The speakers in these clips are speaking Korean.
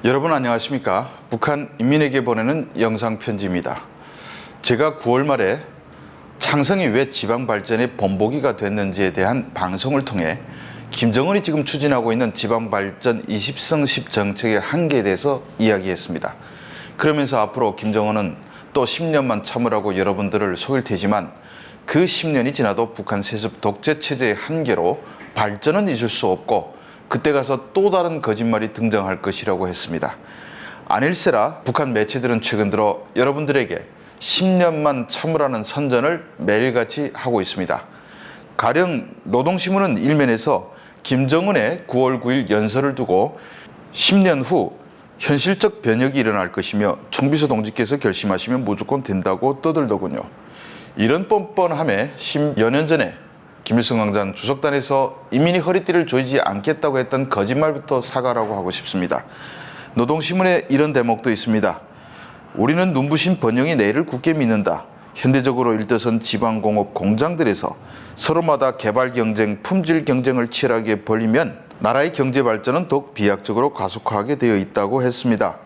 여러분 안녕하십니까? 북한 인민에게 보내는 영상 편지입니다. 제가 9월 말에 창성이 왜 지방 발전의 본보기가 됐는지에 대한 방송을 통해 김정은이 지금 추진하고 있는 지방 발전 20성십 정책의 한계에 대해서 이야기했습니다. 그러면서 앞으로 김정은은 또 10년만 참으라고 여러분들을 속일 테지만 그 10년이 지나도 북한 세습 독재 체제의 한계로 발전은 있을 수 없고 그때 가서 또 다른 거짓말이 등장할 것이라고 했습니다. 아닐세라 북한 매체들은 최근 들어 여러분들에게 10년만 참으라는 선전을 매일같이 하고 있습니다. 가령 노동신문은 일면에서 김정은의 9월 9일 연설을 두고 10년 후 현실적 변혁이 일어날 것이며 총비서 동지께서 결심하시면 무조건 된다고 떠들더군요. 이런 뻔뻔함에 10여 년 전에 김일성 왕장 주석단에서 인민이 허리띠를 조이지 않겠다고 했던 거짓말부터 사과라고 하고 싶습니다. 노동신문에 이런 대목도 있습니다. 우리는 눈부신 번영이 내일을 굳게 믿는다. 현대적으로 일떠선 지방공업 공장들에서 서로마다 개발 경쟁, 품질 경쟁을 치열하게 벌이면 나라의 경제 발전은 더욱 비약적으로 가속화하게 되어 있다고 했습니다.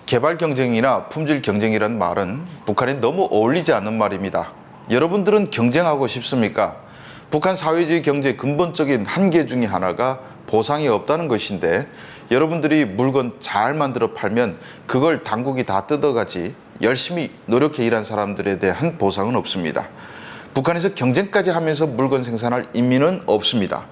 개발 경쟁이나 품질 경쟁이란 말은 북한에 너무 어울리지 않는 말입니다. 여러분들은 경쟁하고 싶습니까? 북한 사회주의 경제의 근본적인 한계 중에 하나가 보상이 없다는 것인데 여러분들이 물건 잘 만들어 팔면 그걸 당국이 다 뜯어가지 열심히 노력해 일한 사람들에 대한 보상은 없습니다. 북한에서 경쟁까지 하면서 물건 생산할 인민은 없습니다.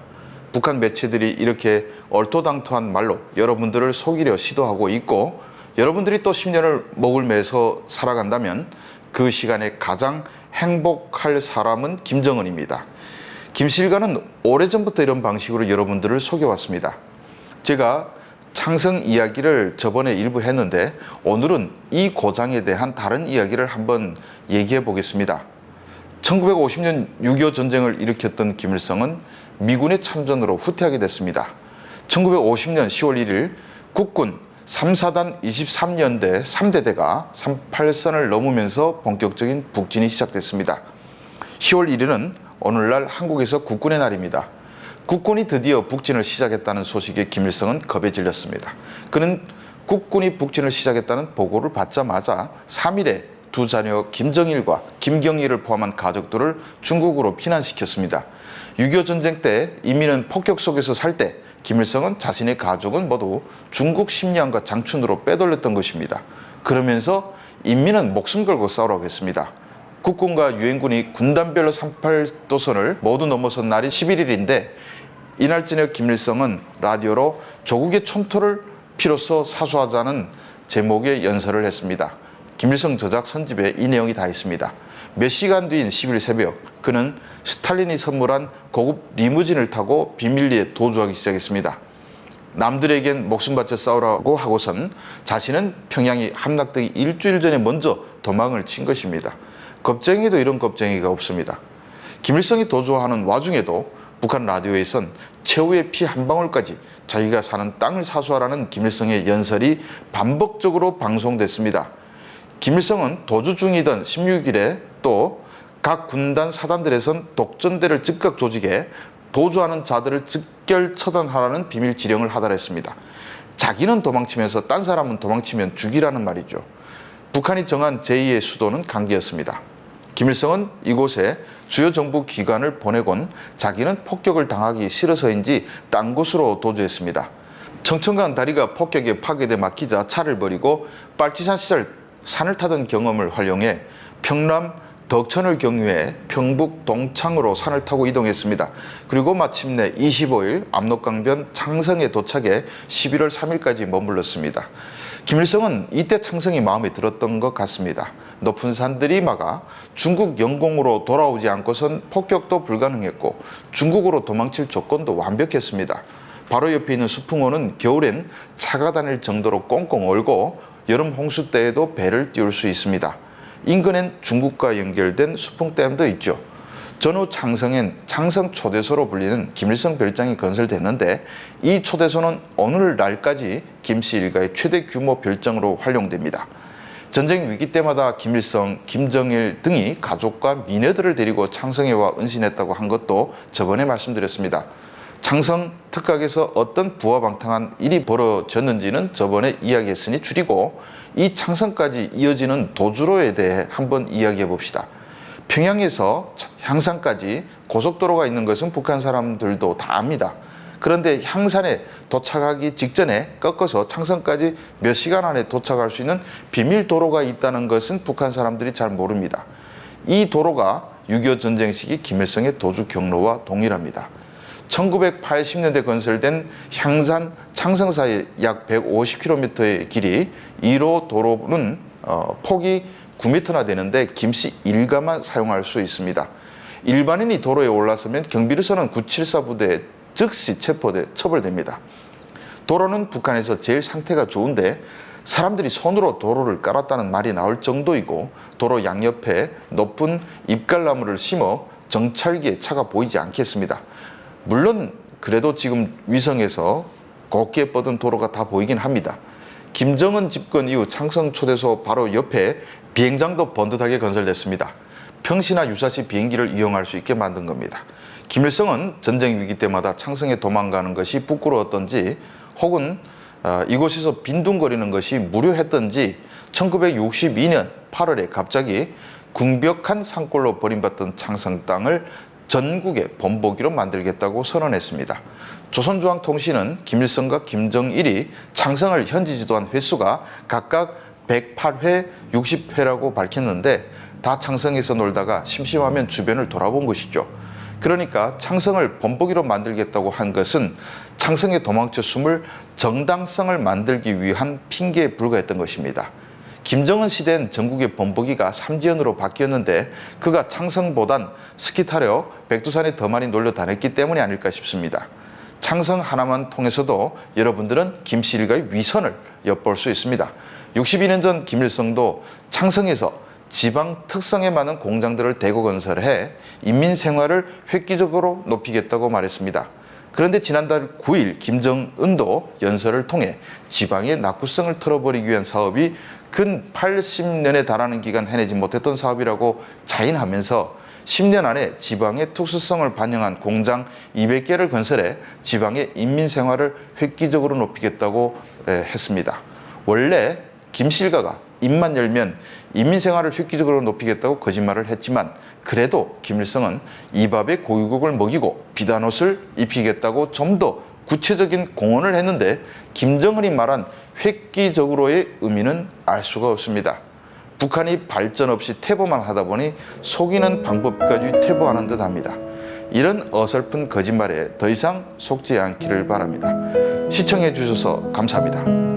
북한 매체들이 이렇게 얼토당토한 말로 여러분들을 속이려 시도하고 있고 여러분들이 또 10년을 목을 매서 살아간다면 그 시간에 가장 행복할 사람은 김정은입니다. 김실관은 오래전부터 이런 방식으로 여러분들을 속여왔습니다. 제가 창성 이야기를 저번에 일부 했는데 오늘은 이 고장에 대한 다른 이야기를 한번 얘기해 보겠습니다. 1950년 6.25 전쟁을 일으켰던 김일성은 미군의 참전으로 후퇴하게 됐습니다. 1950년 10월 1일 국군 3사단 23년대 3대대가 38선을 넘으면서 본격적인 북진이 시작됐습니다. 10월 1일은 오늘날 한국에서 국군의 날입니다. 국군이 드디어 북진을 시작했다는 소식에 김일성은 겁에 질렸습니다. 그는 국군이 북진을 시작했다는 보고를 받자마자 3일에 두 자녀 김정일과 김경일을 포함한 가족들을 중국으로 피난시켰습니다. 6.25 전쟁 때 인민은 폭격 속에서 살 때 김일성은 자신의 가족은 모두 중국 심리함과 장춘으로 빼돌렸던 것입니다. 그러면서 인민은 목숨 걸고 싸우라고 했습니다. 국군과 유엔군이 군단별로 38도선을 모두 넘어선 날이 11일인데 이날 저녁 김일성은 라디오로 조국의 촌토를 피로써 사수하자는 제목의 연설을 했습니다. 김일성 저작 선집에 이 내용이 다 있습니다. 몇 시간 뒤인 10일 새벽 그는 스탈린이 선물한 고급 리무진을 타고 비밀리에 도주하기 시작했습니다. 남들에겐 목숨 바쳐 싸우라고 하고선 자신은 평양이 함락되기 일주일 전에 먼저 도망을 친 것입니다. 겁쟁이도 이런 겁쟁이가 없습니다. 김일성이 도주하는 와중에도 북한 라디오에선 최후의 피 한 방울까지 자기가 사는 땅을 사수하라는 김일성의 연설이 반복적으로 방송됐습니다. 김일성은 도주 중이던 16일에 또 각 군단 사단들에선 독전대를 즉각 조직해 도주하는 자들을 즉결 처단하라는 비밀 지령을 하달했습니다. 자기는 도망치면서 딴 사람은 도망치면 죽이라는 말이죠. 북한이 정한 제2의 수도는 강기였습니다. 김일성은 이곳에 주요 정부 기관을 보내곤 자기는 폭격을 당하기 싫어서인지 딴 곳으로 도주했습니다. 청천강 다리가 폭격에 파괴돼 막히자 차를 버리고 빨치산 시절 산을 타던 경험을 활용해 평남 덕천을 경유해 평북 동창으로 산을 타고 이동했습니다. 그리고 마침내 25일 압록강변 창성에 도착해 11월 3일까지 머물렀습니다. 김일성은 이때 창성이 마음에 들었던 것 같습니다. 높은 산들이 막아 중국 영공으로 돌아오지 않고선 폭격도 불가능했고 중국으로 도망칠 조건도 완벽했습니다. 바로 옆에 있는 수풍호는 겨울엔 차가 다닐 정도로 꽁꽁 얼고 여름 홍수 때에도 배를 띄울 수 있습니다. 인근엔 중국과 연결된 수풍댐도 있죠. 전후 창성엔 창성 초대소로 불리는 김일성 별장이 건설됐는데 이 초대소는 오늘날까지 김씨 일가의 최대 규모 별장으로 활용됩니다. 전쟁 위기 때마다 김일성, 김정일 등이 가족과 미녀들을 데리고 창성에 와 은신했다고 한 것도 저번에 말씀드렸습니다. 창성 특각에서 어떤 부화방탕한 일이 벌어졌는지는 저번에 이야기했으니 줄이고 이 창성까지 이어지는 도주로에 대해 한번 이야기해 봅시다. 평양에서 향산까지 고속도로가 있는 것은 북한 사람들도 다 압니다. 그런데 향산에 도착하기 직전에 꺾어서 창성까지 몇 시간 안에 도착할 수 있는 비밀 도로가 있다는 것은 북한 사람들이 잘 모릅니다. 이 도로가 6.25 전쟁 시기 김일성의 도주 경로와 동일합니다. 1980년대 건설된 향산 창성 사이 약 150km의 길이 1호 도로는 폭이 9m나 되는데 김씨 일가만 사용할 수 있습니다. 일반인이 도로에 올라서면 경비르선은 974 부대에 즉시 처벌됩니다. 도로는 북한에서 제일 상태가 좋은데 사람들이 손으로 도로를 깔았다는 말이 나올 정도이고 도로 양옆에 높은 잎갈나무를 심어 정찰기에 차가 보이지 않겠습니다. 물론 그래도 지금 위성에서 곱게 뻗은 도로가 다 보이긴 합니다. 김정은 집권 이후 창성 초대소 바로 옆에 비행장도 번듯하게 건설됐습니다. 평시나 유사시 비행기를 이용할 수 있게 만든 겁니다. 김일성은 전쟁 위기 때마다 창성에 도망가는 것이 부끄러웠던지 혹은 이곳에서 빈둥거리는 것이 무료했던지 1962년 8월에 갑자기 궁벽한 산골로 버림받던 창성 땅을 전국의 본보기로 만들겠다고 선언했습니다. 조선중앙통신은 김일성과 김정일이 창성을 현지 지도한 횟수가 각각 108회, 60회라고 밝혔는데 다 창성에서 놀다가 심심하면 주변을 돌아본 것이죠. 그러니까 창성을 본보기로 만들겠다고 한 것은 창성에 도망쳐 숨을 정당성을 만들기 위한 핑계에 불과했던 것입니다. 김정은 시대엔 전국의 본보기가 삼지연으로 바뀌었는데 그가 창성보단 스키 타려 백두산에 더 많이 놀러 다녔기 때문이 아닐까 싶습니다. 창성 하나만 통해서도 여러분들은 김씨 일가의 위선을 엿볼 수 있습니다. 62년 전 김일성도 창성에서 지방 특성에 맞는 공장들을 대거 건설해 인민 생활을 획기적으로 높이겠다고 말했습니다. 그런데 지난달 9일 김정은도 연설을 통해 지방의 낙후성을 털어버리기 위한 사업이 근 80년에 달하는 기간 해내지 못했던 사업이라고 자인하면서 10년 안에 지방의 특수성을 반영한 공장 200개를 건설해 지방의 인민 생활을 획기적으로 높이겠다고 했습니다. 원래 김씨 일가가 입만 열면 인민 생활을 획기적으로 높이겠다고 거짓말을 했지만 그래도 김일성은 이 밥에 고기국을 먹이고 비단 옷을 입히겠다고 좀 더 구체적인 공언을 했는데 김정은이 말한 획기적으로의 의미는 알 수가 없습니다. 북한이 발전 없이 퇴보만 하다 보니 속이는 방법까지 퇴보하는 듯 합니다. 이런 어설픈 거짓말에 더 이상 속지 않기를 바랍니다. 시청해 주셔서 감사합니다.